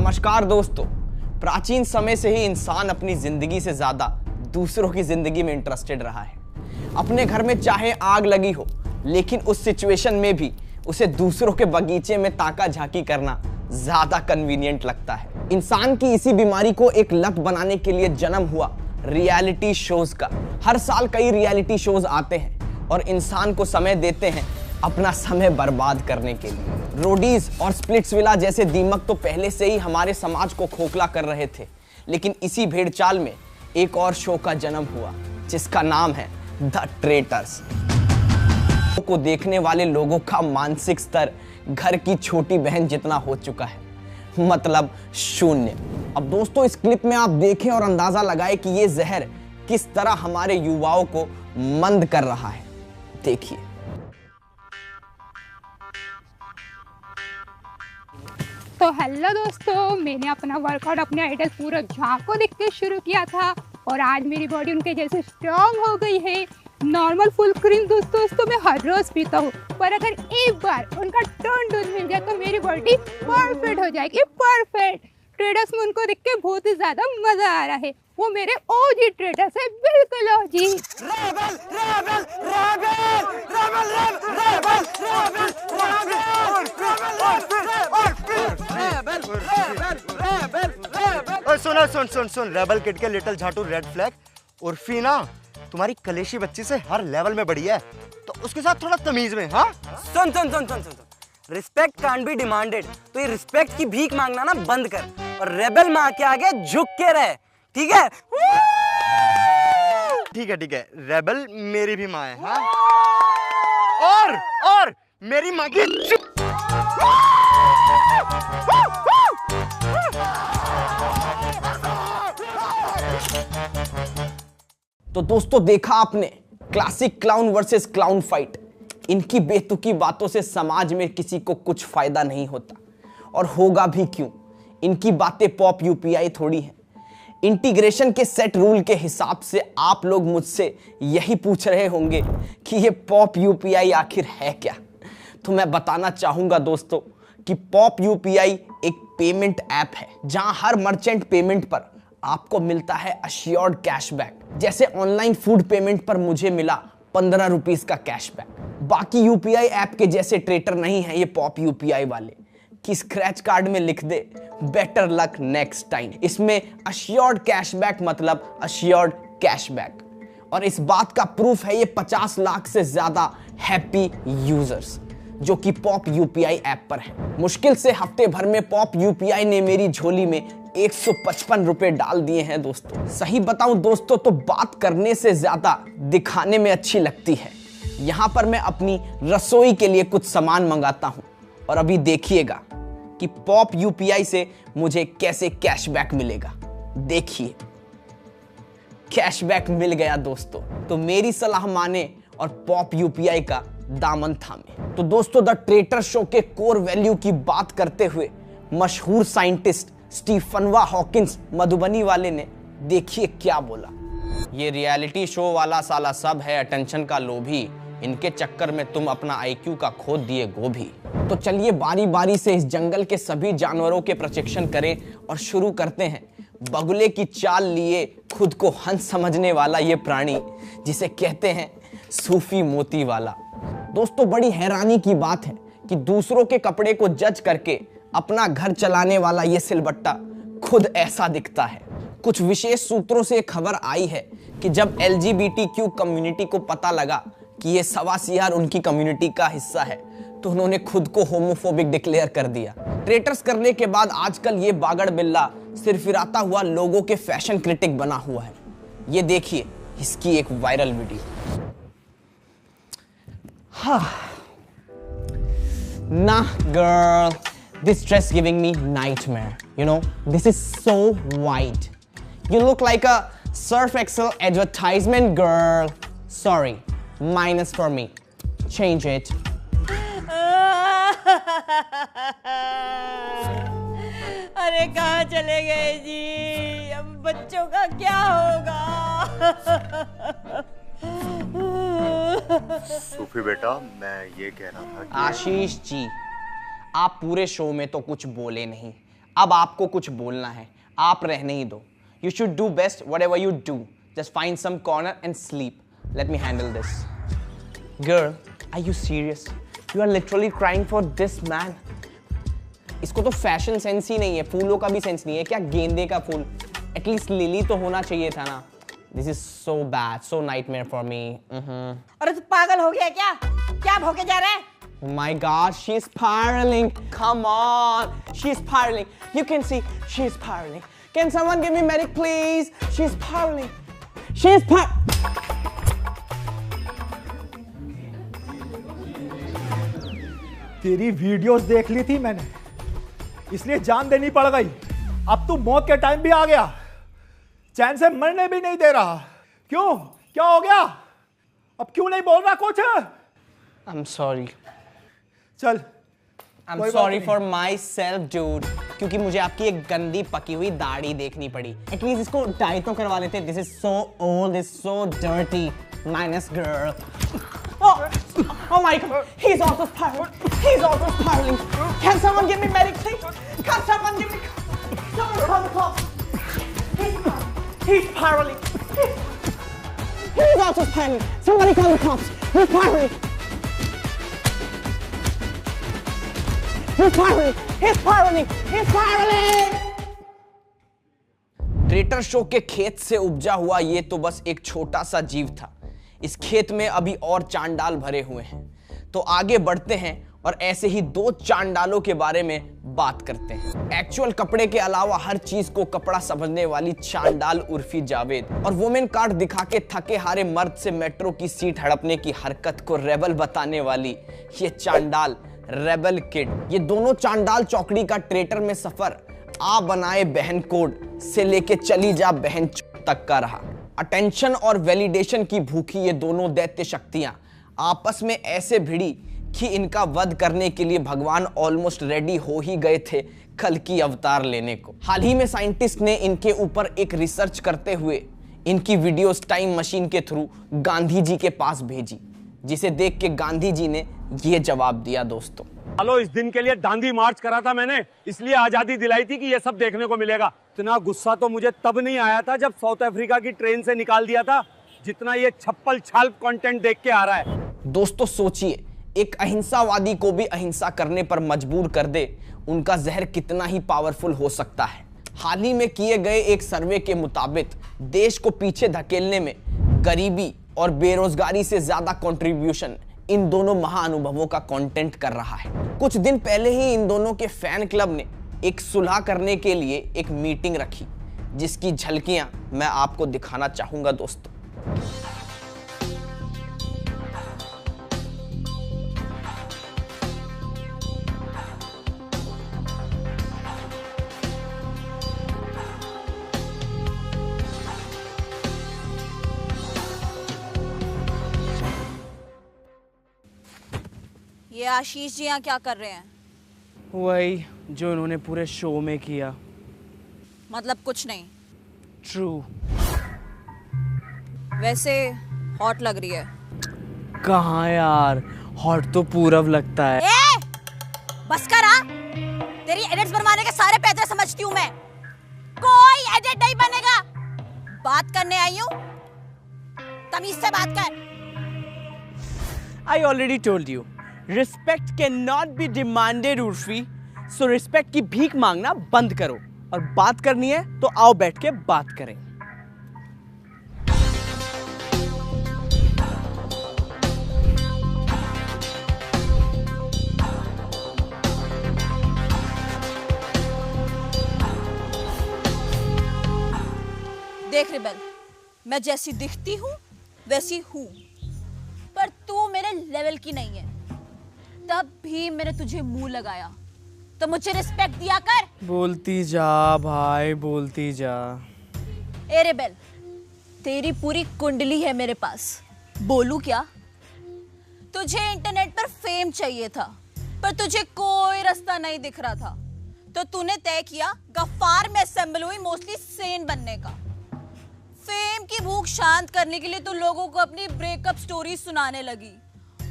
नमस्कार दोस्तों। प्राचीन समय से ही इंसान अपनी जिंदगी से ज्यादा दूसरों की जिंदगी में इंटरेस्टेड रहा है। अपने घर में चाहे आग लगी हो, लेकिन उस सिचुएशन में भी उसे दूसरों के बगीचे में ताका झांकी करना ज्यादा कन्वीनियंट लगता है। इंसान की इसी बीमारी को एक लत बनाने के लिए जन्म हुआ रियलिटी शोज का। हर साल कई रियलिटी शोज आते हैं और इंसान को समय देते हैं अपना समय बर्बाद करने के लिए। रोडीज और स्प्लिट्सविला जैसे दीमक तो पहले से ही हमारे समाज को खोखला कर रहे थे, लेकिन इसी भेड़चाल में एक और शो का जन्म हुआ जिसका नाम है द ट्रेटर्स। को देखने वाले लोगों का मानसिक स्तर घर की छोटी बहन जितना हो चुका है, मतलब शून्य। अब दोस्तों, इस क्लिप में आप देखें और अंदाजा लगाएं कि ये जहर किस तरह हमारे युवाओं को मंद कर रहा है। देखिए। तो हेलो दोस्तों, मैंने अपना वर्कआउट अपने आइडल पूरा झाँक को देख के शुरू किया था और आज मेरी बॉडी उनके जैसे स्ट्रांग हो गई है। नॉर्मल फुल क्रीम दूध तो मैं हर रोज पीता हूँ, पर अगर एक बार उनका टर्न दूध मिल जाए तो मेरी बॉडी परफेक्ट हो जाएगी, परफेक्ट। ट्रेडर्स में उनको देख के बहुत ही ज्यादा मजा आ रहा है। वो मेरे ओजी ट्रेडर्स है, बिल्कुल OG. Rebel rebel rebel rebel rebel rebel. सुन रेबल किड के लिटिल झाटू रेड फ्लैग और फीना तुम्हारी कलेशी बच्ची से हर लेवल में बड़ी है, तो उसके साथ थोड़ा तमीज में। हाँ सुन रिस्पेक्ट कांट बी डिमांडेड, तो ये रिस्पेक्ट की भीख मांगना ना बंद कर और रेबल माँ के आगे झुक के रहे, ठीक है? ठीक है, रेबल मेरी भी माँ है। हाँ? और मेरी माँ की तो दोस्तों, देखा आपने classic clown versus clown fight. इनकी बेतुकी बातों से समाज में किसी को कुछ फायदा नहीं होता, और होगा भी क्यों। इनकी बातें पॉप यूपीआई थोड़ी हैं। इंटीग्रेशन के सेट रूल के हिसाब से आप लोग मुझसे यही पूछ रहे होंगे कि ये पॉप यूपीआई आखिर है क्या। तो मैं बताना चाहूंगा दोस्तों कि पॉप यूपीआई एक पेमेंट ऐप है जहां हर मर्चेंट पेमेंट पर आपको मिलता है अश्योर्ड कैशबैक। जैसे ऑनलाइन फूड पेमेंट पर मुझे मिला 15 रुपीस का कैशबैक। बाकी यूपीआई ऐप के जैसे ट्रेटर नहीं है ये पॉप यूपीआई वाले कि स्क्रैच कार्ड में लिख दे बेटर लक नेक्स्ट टाइम। इसमें अश्योर्ड कैशबैक मतलब अश्योर्ड कैशबैक, और इस बात का प्रूफ है ये 50 लाख से ज्यादा हैप्पी यूजर्स जो कि पॉप यूपीआई ऐप पर है। मुश्किल से हफ्ते भर में पॉप यूपीआई ने मेरी झोली में 155 रुपए डाल दिए हैं दोस्तों। सही बताऊं दोस्तों तो बात करने से ज्यादा दिखाने में अच्छी लगती है। यहां पर मैं अपनी रसोई के लिए कुछ सामान मंगाता हूं और अभी देखिएगा कि पॉप यूपीआई से मुझे कैसे कैशबैक मिलेगा। देखिए, कैशबैक मिल गया दोस्तों। तो मेरी सलाह माने और पॉप यूपीआई का दामन थामे। तो दोस्तों, द ट्रेटर शो के कोर वैल्यू की बात करते हुए मशहूर साइंटिस्ट स्टीफनवा हॉकिंस मधुबनी वाले ने देखिए क्या बोला। ये रियलिटी शो वाला साला सब है अटेंशन का लोभी, इनके चक्कर में तुम अपना आईक्यू का खो दिए गोभी। तो चलिए बारी बारी से इस जंगल के सभी जानवरों के प्रशिक्षण करें और शुरू करते हैं बगुले की चाल लिए खुद को हंस समझने वाला ये प्राणी जिसे कहते हैं सूफी मोती वाला। दोस्तों, बड़ी हैरानी की बात है कि दूसरों के कपड़े को जज करके अपना घर चलाने वाला ये सिलबट्टा खुद ऐसा दिखता है। कुछ विशेष सूत्रों से खबर आई है कि जब LGBTQ कम्युनिटी को पता लगा कि ये सवा सियार उनकी कम्युनिटी का हिस्सा है तो उन्होंने खुद को होमोफोबिक डिक्लेयर कर दिया। ट्रेटर्स करने के बाद आजकल ये बागड़ बिल्ला सिरफिराता हुआ लोगों के फैशन क्रिटिक बना हुआ है। ये देखिए इसकी एक viral video. Nah, girl, this dress giving me nightmare. You know, this is so white. You look like a Surf Excel advertisement, girl. Sorry, minus for me. Change it. अरे कहाँ चले गए जी? अब बच्चों का क्या होगा? सूफी बेटा, मैं ये कह रहा था कि आशीष जी, आप पूरे शो में तो कुछ बोले नहीं, अब आपको कुछ बोलना है, आप रहने ही दो। You should do best whatever you do. Just find some corner and sleep. Let me handle this. Girl, are you serious? You are literally crying for this man. इसको तो फैशन सेंस ही नहीं है, फूलों का भी सेंस नहीं है। क्या गेंदे का फूल? एटलीस्ट लिली तो होना चाहिए था ना। This is so bad, so nightmare for me. अरे तू पागल हो गया क्या? क्या भौंके जा रहा है? Oh my God, she's spiraling. Come on, she's spiraling. You can see she's spiraling. Can someone give me medic, please? She's spiraling. She's तेरी वीडियोस देख ली थी मैंने, इसलिए जान देनी पड़ गई। अब तू मौत के टाइम भी आ गया, चैन से मरने भी नहीं दे रहा। क्यों? क्या हो गया? अब क्यों नहीं बोल रहा कुछ? I'm sorry. चल, I'm sorry for myself, dude. क्योंकि मुझे आपकी एक गंदी पकी हुई दाढ़ी देखनी पड़ी। At least इसको डाई तो करवा लेते। This is so old, this is so dirty. Minus girl. Oh my God, he's also spiraling. He's also spiraling. Can someone give me medic, please? Can someone give me? Someone call the cops. He's spiraling. He's also spiraling. Somebody call the cops. He's spiraling. He's spiraling. He's spiraling. He's spiraling. Traitor show के खेत से उपजा हुआ ये तो बस एक छोटा सा जीव था। इस खेत में अभी और चांडाल भरे हुए हैं। तो आगे बढ़ते हैं और ऐसे ही दो चांडालों के बारे में बात करते हैं। एक्चुअल कपड़े के अलावा हर चीज को कपड़ा समझने वाली चांडाल उर्फी जावेद और वुमेन कार्ड दिखा के थके हारे मर्द से मेट्रो की सीट हड़पने की हरकत को रेबल बताने वाली ये चांडाल रेबल किड। ये दोनों चांडाल चौकड़ी का ट्रेटर में सफर आ बनाए बहन कोड से लेके चली जा बहन तक का रहा। अटेंशन और वैलिडेशन की भूखी ये दोनों दैत्य शक्तियां आपस में ऐसे भिड़ी कि इनका वध करने के लिए भगवान ऑलमोस्ट रेडी हो ही गए थे कल की अवतार लेने को। हाल ही में साइंटिस्ट ने इनके ऊपर एक रिसर्च करते हुए इनकी वीडियोस टाइम मशीन के थ्रू गांधी जी के पास भेजी, जिसे देख के गांधी जी ने ये जवाब दिया। दोस्तों, हेलो, इस दिन के लिए दांडी मार्च करा था मैंने, इसलिए आजादी दिलाई थी कि ये सब देखने को मिलेगा। इतना गुस्सा तो मुझे तब नहीं आया था जब साउथ अफ्रीका की ट्रेन से निकाल दिया था, जितना ये छप्पल छाल कंटेंट देख के आ रहा है। दोस्तों सोचिए, एक अहिंसावादी को भी अहिंसा करने पर मजबूर कर दे उनका जहर कितना ही पावरफुल हो सकता है। हाल ही में किए गए एक सर्वे के मुताबिक देश को पीछे धकेलने में गरीबी और बेरोजगारी से ज्यादा कंट्रीब्यूशन इन दोनों महाअनुभवों का कंटेंट कर रहा है। कुछ दिन पहले ही इन दोनों के फैन क्लब ने एक सुलह करने के लिए एक मीटिंग रखी, जिसकी झलकियां मैं आपको दिखाना चाहूंगा। दोस्तों, ये आशीष जी यहाँ क्या कर रहे हैं? वही जो उन्होंने पूरे शो में किया। मतलब कुछ नहीं। ट्रू। वैसे हॉट लग रही है। कहाँ यार, हॉट तो पूरब लगता है। ए! बस कर आ! तेरी एडिट्स बनवाने के सारे पैसे समझती हूँ मैं। कोई एडिट नहीं बनेगा। बात करने आई हूँ, तमीज से बात कर। I already told you, respect cannot be demanded, Urfi. So respect की भीख मांगना बंद करो और बात करनी है तो आओ बैठ के बात करें। देख रिबेल, मैं जैसी दिखती हूँ वैसी हूँ, पर तू मेरे लेवल की नहीं है। तब भी मैंने तुझे मुंह लगाया, तो मुझे रिस्पेक्ट दिया कर। बोलती जा भाई, बोलती जा। ए रिबेल, तेरी पूरी कुंडली है मेरे पास, बोलूं क्या? तुझे इंटरनेट पर फेम चाहिए था, पर तुझे कोई रास्ता नहीं दिख रहा था, तो तूने तय किया गफ्फार में असेंबल हुई मोस्टली सेन बनने का। फेम की भूख शांत करने के लिए तू लोगों को अपनी ब्रेकअप स्टोरी सुनाने लगी,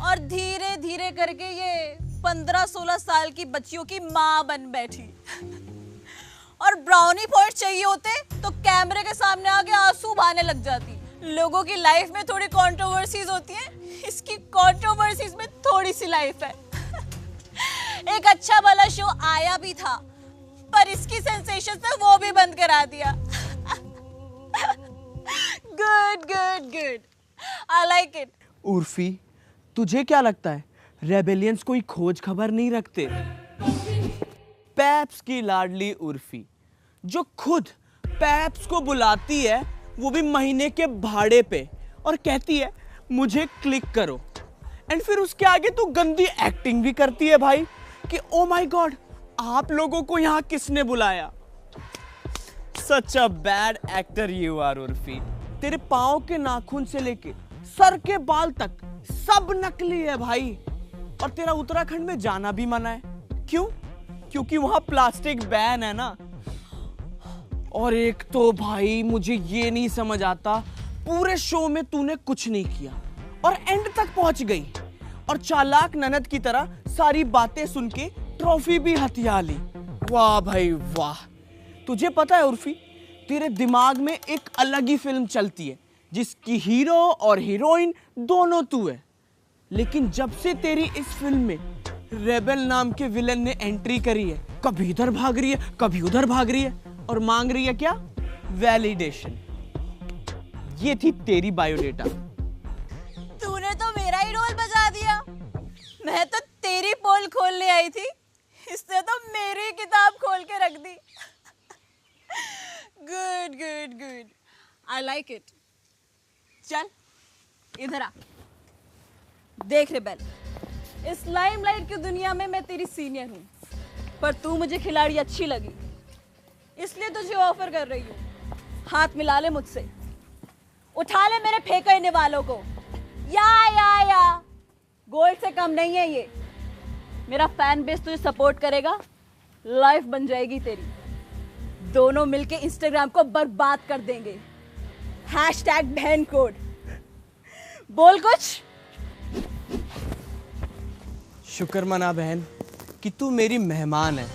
और धीरे धीरे करके ये 15-16 साल की बच्चियों की माँ बन बैठी। और ब्राउनी पॉइंट चाहिए होते तो कैमरे के सामने आके आंसू बहाने लग जाती। लोगों की लाइफ में थोड़ी कंट्रोवर्सीज होती है, इसकी कंट्रोवर्सीज में थोड़ी सी लाइफ है। एक अच्छा वाला शो आया भी था, पर इसकी सेंसेशन से वो भी बंद करा दिया। Good good good, I like it. Urfi, तुझे क्या लगता है रेबेलियंस कोई खोज खबर नहीं रखते? पैप्स की लाडली उर्फी, जो खुद पैप्स को बुलाती है, वो भी महीने के भाड़े पे, और कहती है मुझे क्लिक करो, एंड फिर उसके आगे तो गंदी एक्टिंग भी करती है भाई कि ओ माय गॉड, आप लोगों को यहां किसने बुलाया? Such a bad actor you are Urfi. तेरे पांव के नाखून से लेके सर के बाल तक सब नकली है भाई, और तेरा उत्तराखंड में जाना भी मना है। क्यों? क्योंकि वहां प्लास्टिक बैन है ना। और एक तो भाई मुझे ये नहीं समझ आता, पूरे शो में तूने कुछ नहीं किया और एंड तक पहुंच गई, और चालाक ननद की तरह सारी बातें सुन के ट्रॉफी भी हथिया ली। वाह भाई वाह। तुझे पता है उर्फी, तेरे दिमाग में एक अलग ही फिल्म चलती है जिसकी हीरो और हीरोइन दोनों तू है, लेकिन जब से तेरी इस फिल्म में रेबेल नाम के विलन ने एंट्री करी है, कभी इधर भाग रही है कभी उधर भाग रही है, और मांग रही है क्या? वैलिडेशन। ये थी तेरी बायोडेटा। तूने तो मेरा ही रोल बजा दिया। मैं तो तेरी पोल खोलने आई थी, इसने तो मेरी किताब खोल के रख दी। Good good good, I like it. चल इधर आ, देख रेबेल, इस लाइमलाइट की दुनिया में मैं तेरी सीनियर हूँ, पर तू मुझे खिलाड़ी अच्छी लगी, इसलिए तुझे ऑफर कर रही हूँ। हाथ मिला ले मुझसे, उठा ले मेरे फेंकने वालों को। या गोल्ड से कम नहीं है ये। मेरा फैन बेस तुझे सपोर्ट करेगा, लाइफ बन जाएगी तेरी। दोनों मिलके इंस्टाग्राम को बर्बाद कर देंगे। #बहन कोड। बोल कुछ। शुक्र मना बहन कि तू मेरी मेहमान है,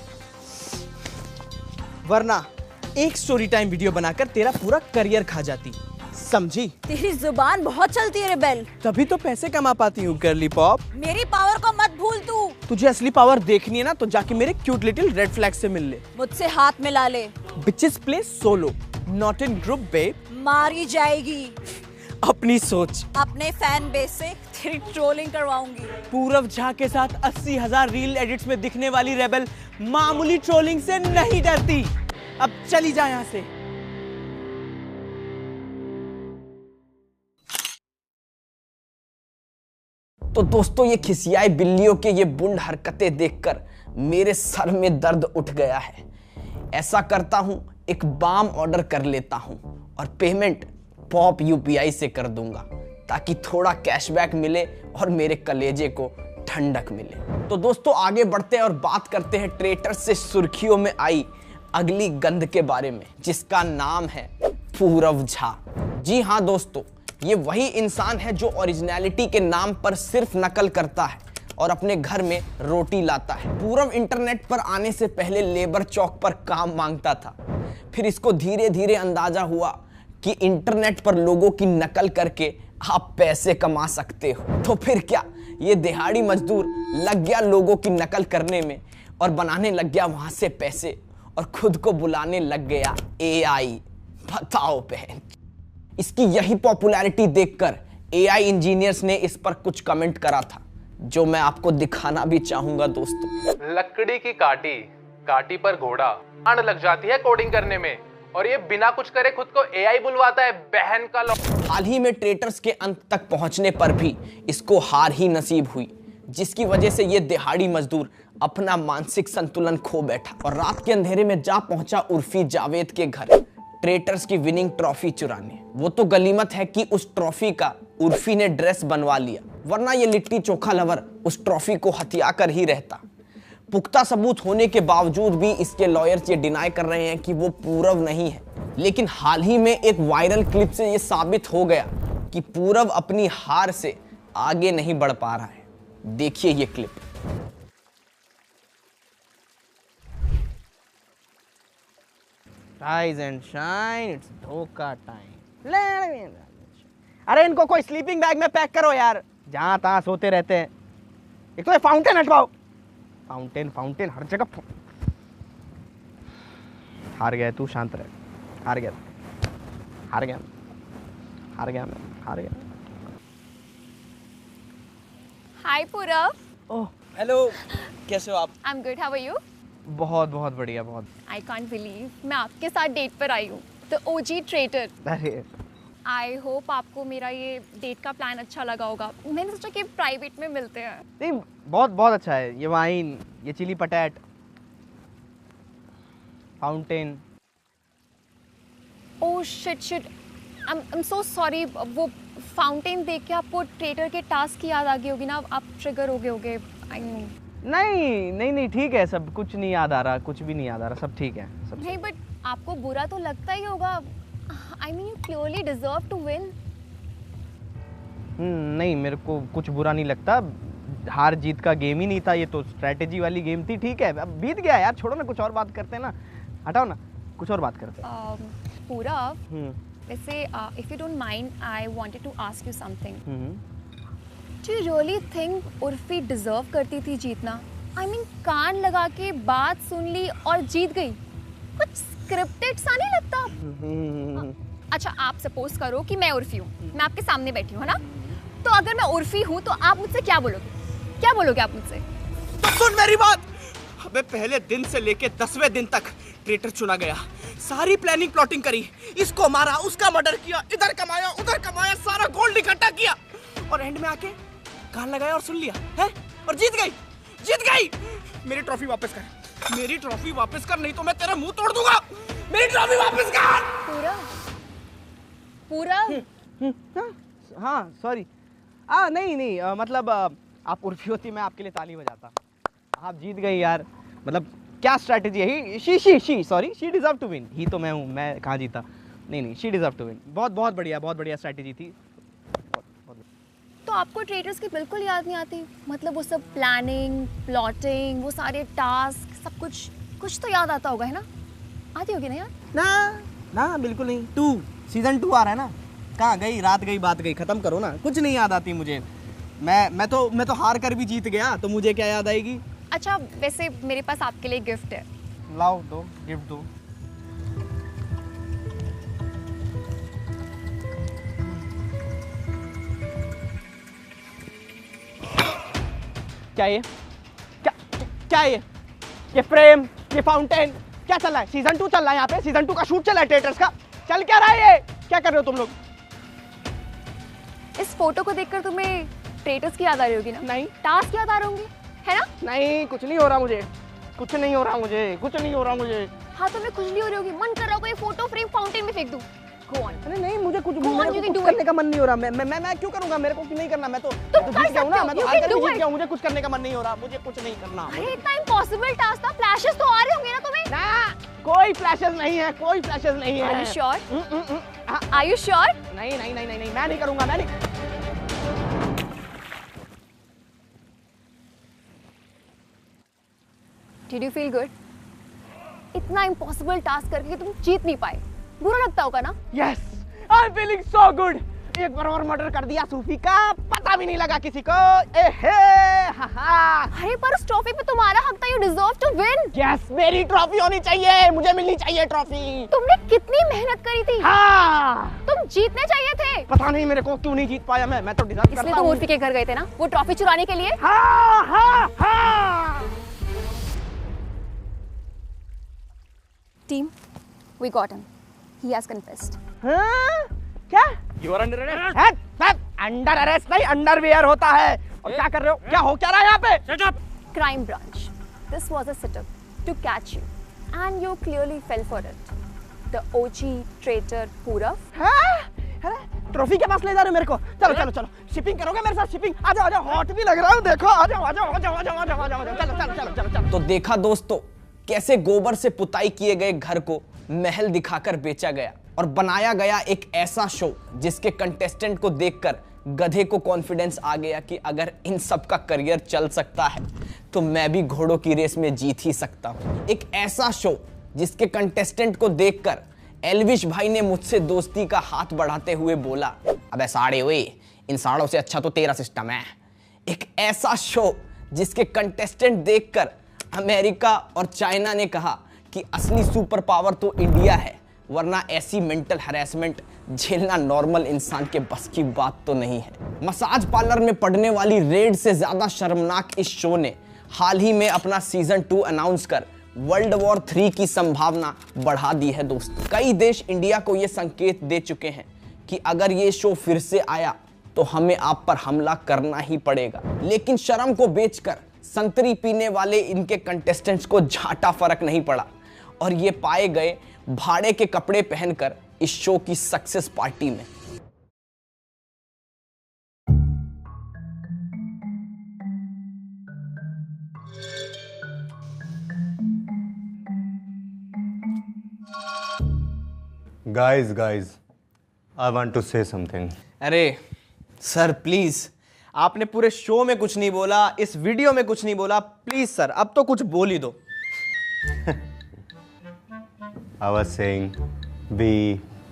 वरना एक स्टोरी टाइम वीडियो बनाकर तेरा पूरा करियर खा जाती, समझी? तेरी जुबान बहुत चलती है रेबेल। तभी तो पैसे कमा पाती हूँ गर्ली पॉप। मेरी पावर को मत भूल तू। तुझे असली पावर देखनी है ना, तो जाके मेरे क्यूट लिटिल रेड फ्लैग से मिल ले। मुझसे हाथ मिला ले। Bitches play solo, not in group babe. मारी जाएगी। अपनी सोच। अपने फैन बेस से तेरी ट्रोलिंग करवाऊंगी। पूरव झा के साथ 80,000 रील एडिट्स में दिखने वाली रेबेल मामूली ट्रोलिंग से नहीं डरती। अब चली जा यहाँ से। तो दोस्तों, ये खिसियाए बिल्लियों के ये बुंड हरकतें देखकर मेरे सर में दर्द उठ गया है। ऐसा करता हूं, एक बाम ऑर्डर कर लेता हूं और पेमेंट पॉप यूपीआई से कर दूंगा, ताकि थोड़ा कैशबैक मिले और मेरे कलेजे को ठंडक मिले। तो दोस्तों, आगे बढ़ते हैं और बात करते हैं ट्रेटर्स से सुर्खियों में आई अगली गंध के बारे में, जिसका नाम है पूरव झा। जी हाँ दोस्तों, ये वही इंसान है जो ओरिजिनलिटी के नाम पर सिर्फ नकल करता है और अपने घर में रोटी लाता है। पूरव इंटरनेट पर आने से पहले लेबर चौक पर काम मांगता था, फिर इसको धीरे धीरे अंदाजा हुआ कि इंटरनेट पर लोगों की नकल करके आप पैसे कमा सकते हो। तो फिर क्या, ये दिहाड़ी मजदूर लग गया लोगों की नकल करने में और बनाने लग गया वहां से पैसे, और खुद को बुलाने लग गया एआई। बताओ बहन। इसकी यही पॉपुलैरिटी देखकर एआई इंजीनियर्स ने इस पर कुछ कमेंट करा था, जो मैं आपको दिखाना भी चाहूंगा दोस्तों। लकड़ी की काटी, काटी पर घोड़ा, आड़ लग जाती है कोडिंग करने में, और ये बिना कुछ करे खुद को एआई बुलवाता है, बहन का लो। हाल ही में ट्रेटर्स के अंत तक पहुंचने पर भी इसको हार ही नसीब हुई, जिसकी वजह से ये दिहाड़ी मजदूर अपना मानसिक संतुलन खो बैठा और रात के अंधेरे में जा पहुंचा उर्फी जावेद के घर ट्रेटर्स की विनिंग ट्रॉफी चुराने। वो तो गनीमत है कि उस ट्रॉफी का उर्फी ने ड्रेस बनवा लिया, वरना ये लिट्टी चोखा लवर उस ट्रॉफी को हथिया कर ही रहता। पुख्ता सबूत होने के बावजूद भी इसके लॉयर्स ये डिनाई कर रहे हैं कि वो पूरव नहीं है, लेकिन हाल ही में एक वायरल क्लिप से ये साबित हो गया कि पूरव अपनी हार से आगे नहीं बढ़ पा रहा है। देखिए ये clip. Rise and shine, it's धोखा टाइम। अरे इनको कोई स्लीपिंग बैग में पैक करो यार, जहां तहां सोते रहते हैं। एक तो ये फाउंटेन हटवाओ, फाउंटेन फाउंटेन हर जगह। हार गया तू, शांत रह। हार गया हार गया हार गया मैं हार गया। हाय पूरव। ओह हेलो, कैसे हो आप? I am good, how are you? बहुत बहुत बढ़िया, बहुत। आई कांट बिलीव मैं आपके साथ डेट पर आई हूँ, द ओजी ट्रेटर। अरे आई होप आपको मेरा ये डेट का प्लान अच्छा लगा होगा। मैंने सोचा कि प्राइवेट में मिलते हैं। नहीं, बहुत बहुत अच्छा है। ये वाइन, ये chilli potato, fountain. Oh shit I am so sorry. वो फाउंटेन देख के आपको ट्रेटर के टास्क की याद आ गई होगी ना, आप ट्रिगर हो गए होगे। I know. नहीं ठीक है, सब कुछ नहीं याद आ रहा, कुछ भी नहीं याद आ रहा, सब ठीक है सब। नहीं बट आपको बुरा तो लगता ही होगा। I mean you clearly deserve to win. नहीं, मेरे को कुछ बुरा नहीं लगता। हार जीत का गेम ही नहीं था, ये तो स्ट्रेटेजी वाली गेम थी। ठीक है, अब बीत गया यार, छोड़ो ना, कुछ और बात करते हैं ना। हटाओ ना, कुछ और बात करते हैं। पूरा वैसे if you don't mind, I wanted to ask you something. Do you really think Urfi deserve करती थी जीतना? आई मीन कान लगा के बात सुन ली और जीत गई। कुछ स्क्रिप्टेड सा नहीं लगता? अच्छा आप सपोज करो कि मैं उर्फी हूँ, मैं आपके सामने बैठी हूँ, है ना? तो अगर मैं उर्फी हूँ तो आप मुझसे क्या बोलोगे? क्या बोलोगे आप मुझसे? तो सुन मेरी बात। अबे पहले दिन से लेके 10वें दिन तक ट्रेटर चुना गया, सारी प्लानिंग प्लॉटिंग करी, इसको मारा, उसका मर्डर किया, इधर कमाया उधर कमाया, सारा गोल्ड इकट्ठा किया और एंड में आके कान लगाया और सुन लिया है और जीत गई। मेरी ट्रॉफी वापस कर, मेरी ट्रॉफी वापस कर, नहीं तो मैं तेरा मुंह तोड़ दूंगा। मेरी ट्रॉफी वापस कर। पूरा हाँ सॉरी। नहीं मतलब आप उर्फी होती मैं आपके लिए ताली बजाता। आप जीत गई यार, मतलब क्या स्ट्रैटेजी है? She deserve to win. ही तो मैं हूँ, मैं कहाँ जीता? नहीं शी डिजर्व टू विन। बहुत बढ़िया स्ट्रैटेजी थी। तो आपको ट्रेटर्स की बिल्कुल याद नहीं आती? मतलब वो सब प्लानिंग प्लॉटिंग, वो सारे टास्क, सब कुछ तो याद आता होगा, है ना? आती होगी ना यार? ना बिल्कुल नहीं। 2 सीजन 2 आ रहा है ना, कहाँ गई रात गई बात गई, खत्म करो ना। कुछ नहीं याद आती मुझे। मैं तो हार कर भी जीत गया, तो मुझे क्या याद आएगी? अच्छा वैसे मेरे पास आपके लिए गिफ्ट है। लाओ दो, गिफ्ट दो। क्या ये फ्रेम, ये फाउंटेन, क्या चल रहा है? सीजन 2 चल रहा है यहाँ पे, सीजन 2 का शूट चल रहा है ट्रेटर्स का। चल क्या रहा है ये? क्या कर रहे हो तुम लोग? इस फोटो को देखकर तुम्हें ट्रेटर्स की याद आ रही होगी ना? नहीं। टास्क याद आ रहे होंगे, है ना? नहीं, कुछ नहीं हो रहा मुझे। हाँ तुम्हें कुछ नहीं हो रही होगी, मन कर रहा होगा ये फोटो फ्रेम फाउंटेन में फेंक दूं। Go on. अरे नहीं, मुझे कुछ कुछ करने का मन नहीं हो रहा। मैं क्यों करूंगा? मेरे को नहीं करना। मैं तो जीत गया हूं ना, मैं तो हार कर जीत गया हूं। मुझे कुछ करने का मन नहीं हो रहा, मुझे कुछ नहीं करना। अरे इतना इम्पॉसिबल टास्क था, फ्लैशेस तो आ रहे होंगे ना तुम्हें? ना, कोई फ्लैशेस नहीं है। Are you sure? Are you sure? नहीं, मैं नहीं करूंगा, मैं नहीं। Did you feel good? इतना इम्पॉसिबल टास्क करके तुम जीत नहीं पाए, बुरा लगता होगा ना? Yes, I'm feeling so good. एक बार और मर्डर कर दिया सूफी का, पता भी नहीं लगा किसी को। अरे पर उस ट्रॉफी पे तुम्हारा हक था, you deserve to win. Yes, मेरी ट्रॉफी होनी चाहिए, मुझे मिलनी चाहिए ट्रॉफी। तुमने कितनी मेहनत करी थी। हाँ। तुम जीतने चाहिए थे। पता नहीं मेरे को क्यों नहीं जीत पाया। मैं तो डिजर्व करता हूँ। इसलिए तुम उर्फी के घर गए थे ना, वो ट्रॉफी चुराने के लिए? हाँ। Team, we got him. He has confessed. क्या? You are under arrest. Under arrest नहीं, अंडरवियर होता है। और क्या कर रहे हो? क्या हो क्या रहा है यहाँ पे? Shut up. Crime branch. This was a setup to catch you, and you clearly fell for it. The OG traitor Purav. अरे ट्रॉफी के पास ले जा रहे हो मेरे को? चलो शिपिंग करोगे मेरे साथ? शिपिंग आ जाओ, हॉट भी लग रहा हूँ, देखो आ जाओ। चलो। तो देखा दोस्तों, कैसे गोबर से पुताई किए गए घर को महल दिखाकर बेचा गया और बनाया गया एक ऐसा शो जिसके कंटेस्टेंट को देखकर गधे को कॉन्फिडेंस आ गया कि अगर इन सब का करियर चल सकता है तो मैं भी घोड़ों की रेस में जीत ही सकता हूं। एक ऐसा शो जिसके कंटेस्टेंट को देखकर एल्विश भाई ने मुझसे दोस्ती का हाथ बढ़ाते हुए बोला, अबे साड़े हुए, इन साड़ों से अच्छा तो तेरा सिस्टम है। एक ऐसा शो जिसके कंटेस्टेंट देखकर अमेरिका और चाइना ने कहा कि असली सुपर पावर तो इंडिया है, वरना ऐसी मेंटल हैरेसमेंट झेलना नॉर्मल इंसान के बस की बात तो नहीं है। मसाज पार्लर में पड़ने वाली रेड से ज्यादा शर्मनाक इस शो ने हाल ही में अपना सीजन 2 अनाउंस कर वर्ल्ड वॉर 3 की संभावना बढ़ा दी है दोस्तों। कई देश इंडिया को यह संकेत दे चुके हैं कि अगर ये शो फिर से आया तो हमें आप पर हमला करना ही पड़ेगा। लेकिन शर्म को बेचकर संतरी पीने वाले इनके कंटेस्टेंट्स को झाटा फर्क नहीं पड़ा और ये पाए गए भाड़े के कपड़े पहनकर इस शो की सक्सेस पार्टी में। Guys, I want to say something. अरे सर प्लीज, आपने पूरे शो में कुछ नहीं बोला, इस वीडियो में कुछ नहीं बोला, प्लीज सर अब तो कुछ बोल ही दो। I was saying we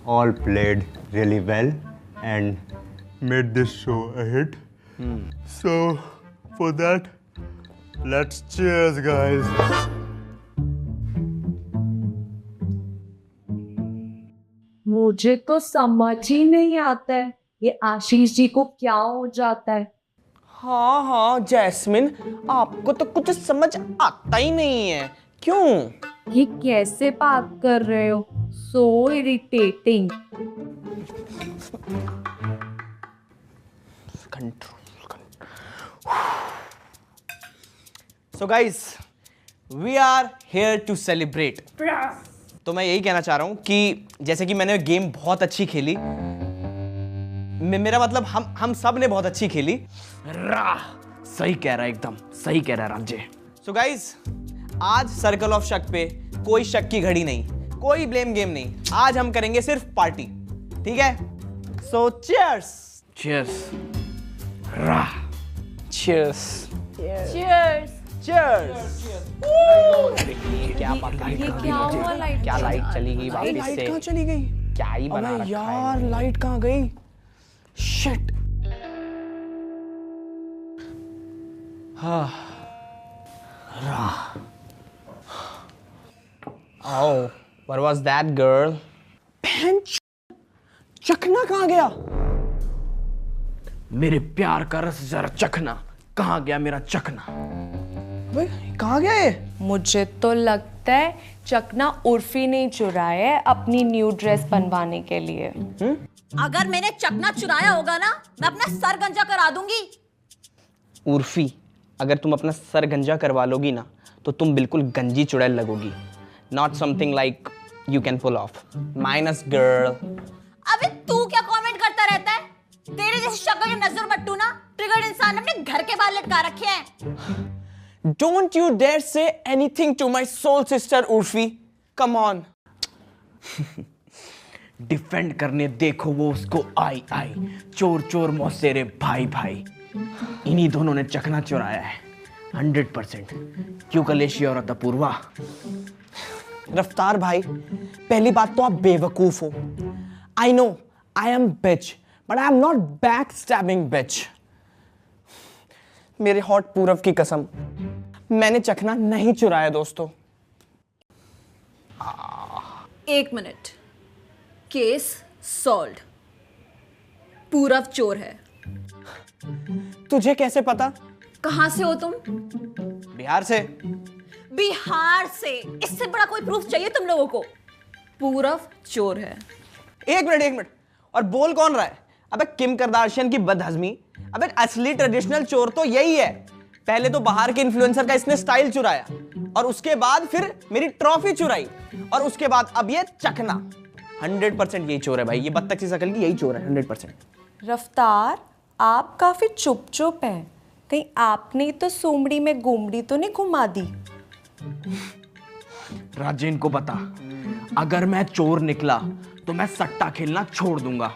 all played really well and made this show a hit. So for that, let's cheers, guys. मुझे तो समझ ही नहीं आता है ये आशीष जी को क्या हो जाता है। हाँ जैस्मिन, आपको तो कुछ समझ आता ही नहीं है। क्यों? ये कैसे बात कर रहे हो? So irritating. So guys, we are here to celebrate. तो मैं यही कहना चाह रहा हूं कि जैसे कि मैंने गेम बहुत अच्छी खेली, मेरा मतलब हम सब ने बहुत अच्छी खेली। सही कह रहा है, एकदम सही कह रहा है राजे। सो गाइस, आज सर्कल ऑफ शक पे कोई शक की घड़ी नहीं, कोई ब्लेम गेम नहीं, आज हम करेंगे सिर्फ पार्टी, ठीक है? सो cheers. Cheers. Cheers. Cheers. Cheers. क्या पता ये क्या हुआ? लाइट क्या लाइट चली गई वापस लाइट से? कहाँ चली गई? क्या ही बना अबे रखा यार, है? लाइट कहाँ गई? Shit. Oh, what was that, girl? चखना कहाँ गया? मेरे प्यार का रस जरा चखना, कहाँ गया मेरा चखना? भाई कहाँ गया ये? मुझे तो लगता है चकना उर्फी ने चुराया है अपनी न्यू ड्रेस बनवाने के लिए। अगर मैंने चकना चुराया होगा ना, मैं अपना सर गंजा करा दूंगी। उर्फी, अगर तुम अपना सर गंजा करवा लोगी ना तो तुम बिल्कुल गंजी चुड़ैल लगोगी। Not something like you can pull off. Minus girl. अबे तू क्या कमेंट करता रहता है? तेरे जैसे शक्ल के नजर मट्टू ना ट्रिगर्ड इंसान अपने घर के बाहर लटका रखे हैं। Don't you dare say anything to my soul sister Urfi. Come on. Defend करने देखो वो उसको आई, चोर चोर मौसेरे भाई भाई, इन्हीं दोनों ने चखना चुराया है 100%। क्यों कलेशी और अपूर्वा? रफ्तार भाई, पहली बात तो आप बेवकूफ हो। I know I am bitch, but I am not backstabbing bitch. मेरे हॉट पूरब की कसम, मैंने चखना नहीं चुराया दोस्तों। एक मिनट, केस सॉल्व्ड। पूरब चोर है। तुझे कैसे पता? कहां से हो तुम? बिहार से। बिहार से? इससे बड़ा कोई प्रूफ चाहिए तुम लोगों को? पूरब चोर है। एक मिनट, और बोल कौन रहा है? अबे किम करदाशियन की बदहजमी। अबे असली ट्रेडिशनल चोर तो यही है। पहले तो बाहर के इन्फ्लुएंसर का इसने स्टाइल चुराया, और उसके बाद फिर मेरी ट्रॉफी चुराई, और उसके बाद अब ये चखना। 100% यही चोर है भाई, ये बत्तख सी शकल की यही चोर है 100%। रफ्तार, आप काफी चुप हैं, कहीं आपने तो सुमड़ी में गुमड़ी तो नहीं घुमा दी? राजेन को बता, अगर मैं चोर निकला तो मैं सट्टा खेलना छोड़ दूंगा।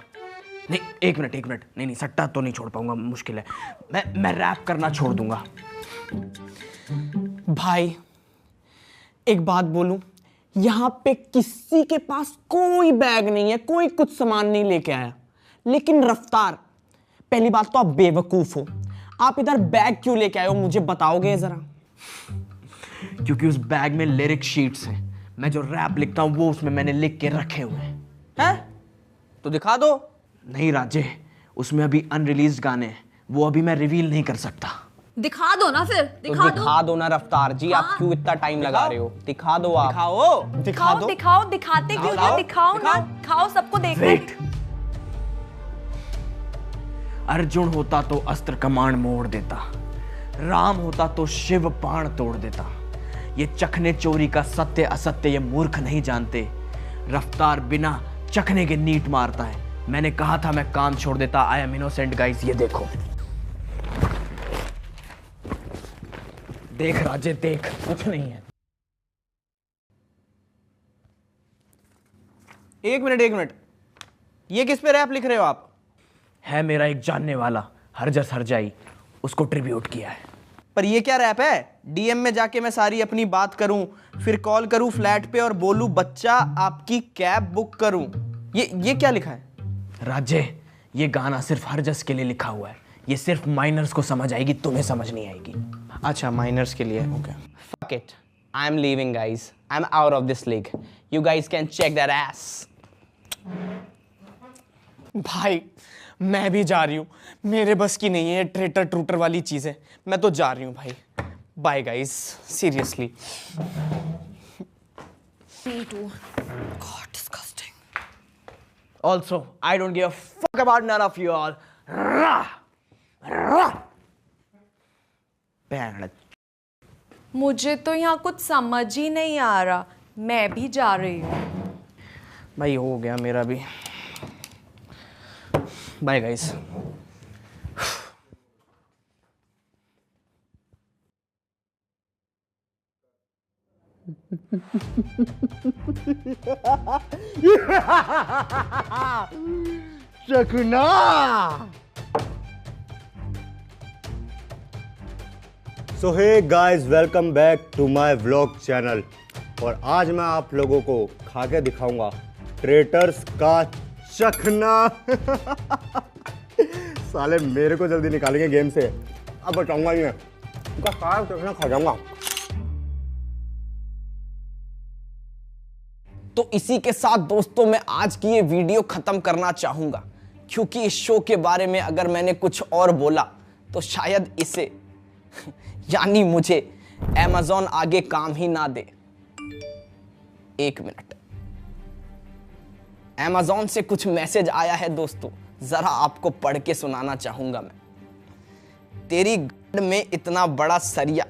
नहीं, एक मिनट, नहीं सट्टा तो नहीं छोड़ पाऊंगा, मुश्किल है। मैं रैप करना छोड़ दूंगा। भाई एक बात बोलूं, यहाँ पे किसी के पास कोई बैग नहीं है, कोई कुछ सामान नहीं लेके आया। लेकिन रफ्तार, पहली बात तो आप बेवकूफ हो, आप इधर बैग क्यों लेके आए हो मुझे बताओगे जरा? क्योंकि उस बैग में लिरिक शीट्स हैं, मैं जो रैप लिखता हूं वो उसमें मैंने लिख के रखे हुए हैं। तो दिखा दो। नहीं राजे, उसमें अभी अनरिलीज्ड गाने हैं, वो अभी मैं रिवील नहीं कर सकता। दिखा दो ना फिर, दिखा दो ना रफ्तार जी। आप क्यों इतना टाइम लगा रहे हो? दिखा दो आप। दिखा दो। दिखाओ, दिखाते क्यों नहीं? दिखाओ ना, दिखाओ, सबको देखना है। अर्जुन होता तो अस्त्र कमान मोड़ देता, राम होता तो शिव बाण तोड़ देता। ये चखने चोरी का सत्य असत्य ये मूर्ख नहीं जानते। रफ्तार बिना चखने के नीट मारता है। मैंने कहा था मैं काम छोड़ देता। आई एम इनोसेंट गाइस, ये देखो। देख राजे देख, कुछ नहीं है। एक मिनट, ये किस पे रैप लिख रहे हो आप? है मेरा एक जानने वाला हरजस हरजाई, उसको ट्रिब्यूट किया है। पर ये क्या रैप है? डीएम में जाके मैं सारी अपनी बात करूं, फिर कॉल करूं फ्लैट पे और बोलूं बच्चा आपकी कैब बुक करूं। ये क्या लिखा है? राजे, ये गाना सिर्फ हरजस के लिए लिखा हुआ है। ये सिर्फ माइनर्स को समझ आएगी, तुम्हें समझ नहीं आएगी। अच्छा, माइनर्स के लिए। Okay, fuck it, I am leaving guys, I am out of this league. You guys can check that's. भाई मैं भी जा रही हूँ, मेरे बस की नहीं है ट्रेटर ट्रूटर वाली चीजें। मैं तो जा रही हूँ भाई। Bye guys, seriously. Me too. God, disgusting. Also, I don't give a fuck about none of you all. मुझे तो यहाँ कुछ समझ ही नहीं आ रहा, मैं भी जा रही हूँ। भाई हो गया मेरा भी। Bye guys. चखना। So hey guys, welcome back to my vlog channel. और आज मैं आप लोगों को खा के दिखाऊंगा ट्रेटर्स का चखना। साले मेरे को जल्दी निकालेंगे गेम से, अब बताऊंगा ही मैं। उनका सारा चखना खा जाऊंगा। तो इसी के साथ दोस्तों मैं आज की ये वीडियो खत्म करना चाहूंगा, क्योंकि इस शो के बारे में अगर मैंने कुछ और बोला तो शायद इसे यानी मुझे Amazon आगे काम ही ना दे। एक मिनट, Amazon से कुछ मैसेज आया है दोस्तों, जरा आपको पढ़ के सुनाना चाहूंगा मैं। तेरी गड में इतना बड़ा सरिया।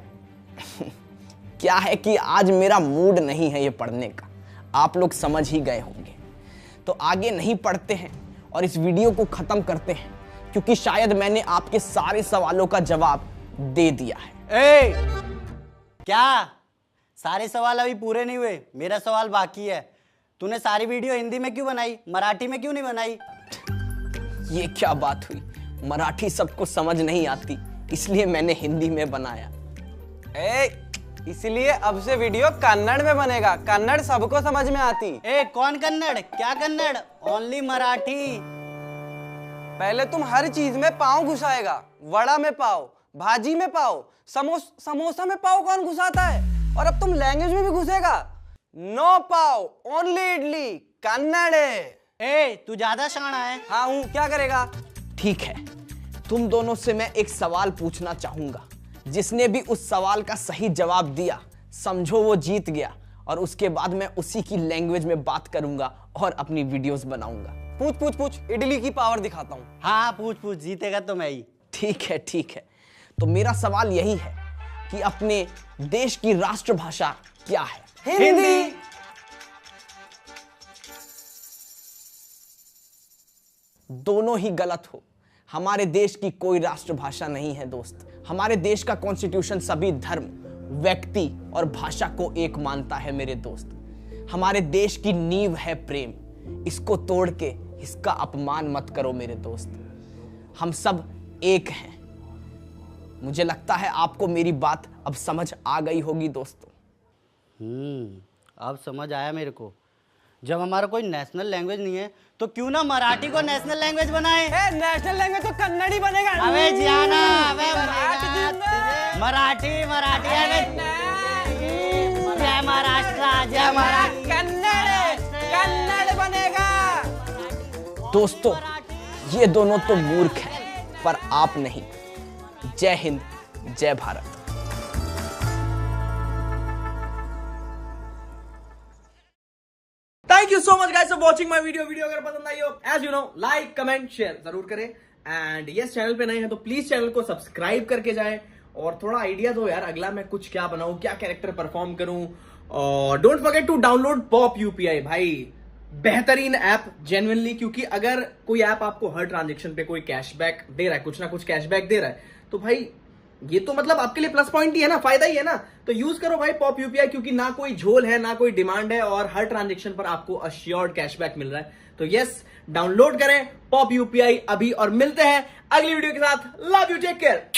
क्या है कि आज मेरा मूड नहीं है ये पढ़ने का, आप लोग समझ ही गए होंगे। तो आगे नहीं पढ़ते हैं और इस वीडियो को खत्म करते हैं, क्योंकि शायद मैंने आपके सारे सवालों का जवाब दे दिया है। क्या सारे सवाल अभी पूरे नहीं हुए? मेरा सवाल बाकी है। तूने सारी वीडियो हिंदी में क्यों बनाई, मराठी में क्यों नहीं बनाई? ये क्या बात हुई? मराठी सबको समझ नहीं आती, इसलिए मैंने हिंदी में बनाया। इसलिए अब से वीडियो कन्नड़ में बनेगा, कन्नड़ सबको समझ में आती। कौन कन्नड़? क्या कन्नड़? ओनली मराठी। पहले तुम हर चीज में पाव घुसाएगा, वड़ा में पाव, भाजी में पाव, समोसा में पाव कौन घुसाता है? और अब तुम लैंग्वेज में भी घुसेगा। नो पाव, ओनली इडली, कन्नड़ है। तू ज्यादा शाना है। हाँ हूँ, क्या करेगा? ठीक है, तुम दोनों से मैं एक सवाल पूछना चाहूंगा। जिसने भी उस सवाल का सही जवाब दिया समझो वो जीत गया, और उसके बाद मैं उसी की लैंग्वेज में बात करूंगा और अपनी वीडियोस बनाऊंगा। पूछ, इडली की पावर दिखाता हूँ। हाँ पूछ, जीतेगा तो मैं ही। ठीक है, तो मेरा सवाल यही है कि अपने देश की राष्ट्रभाषा क्या है? हिंदी। दोनों ही गलत हो। हमारे देश की कोई राष्ट्रभाषा नहीं है दोस्त। हमारे देश का कॉन्स्टिट्यूशन सभी धर्म, व्यक्ति और भाषा को एक मानता है मेरे दोस्त। हमारे देश की नींव है प्रेम, इसको तोड़ के इसका अपमान मत करो मेरे दोस्त। हम सब एक हैं। मुझे लगता है आपको मेरी बात अब समझ आ गई होगी दोस्तों। अब समझ आया मेरे को, जब हमारा कोई नेशनल लैंग्वेज नहीं है तो क्यों ना मराठी को नेशनल लैंग्वेज बनाए। नेशनल लैंग्वेज तो कन्नड़ ही बनेगा। अबे जियाना, अबे मराठी मराठी अबे जय महाराष्ट्र, जय महाराष्ट्र। कन्नड़ बनेगा। दोस्तों, ये दोनों तो मूर्ख हैं, पर आप नहीं। जय हिंद, जय Bharat. Thank you so much guys for watching my video. अगर पसंद आई हो, as you know, like comment share जरूर करें। एंड यस, चैनल पे नए हैं तो प्लीज चैनल को सब्सक्राइब करके जाएं और थोड़ा आइडिया दो यार, अगला मैं कुछ क्या बनाऊं, क्या कैरेक्टर परफॉर्म करूं। और don't forget to download pop UPI. भाई बेहतरीन ऐप जेन्युइनली, क्योंकि अगर कोई ऐप आपको हर ट्रांजेक्शन पे कोई कैशबैक दे रहा है, कुछ ना कुछ कैशबैक दे रहा है, तो भाई ये तो मतलब आपके लिए प्लस पॉइंट ही है ना, फायदा ही है ना। तो यूज करो भाई पॉप यूपीआई, क्योंकि ना कोई झोल है, ना कोई डिमांड है, और हर ट्रांजेक्शन पर आपको अश्योर्ड कैशबैक मिल रहा है। तो यस, डाउनलोड करें पॉप यूपीआई अभी, और मिलते हैं अगली वीडियो के साथ। Love you, take care.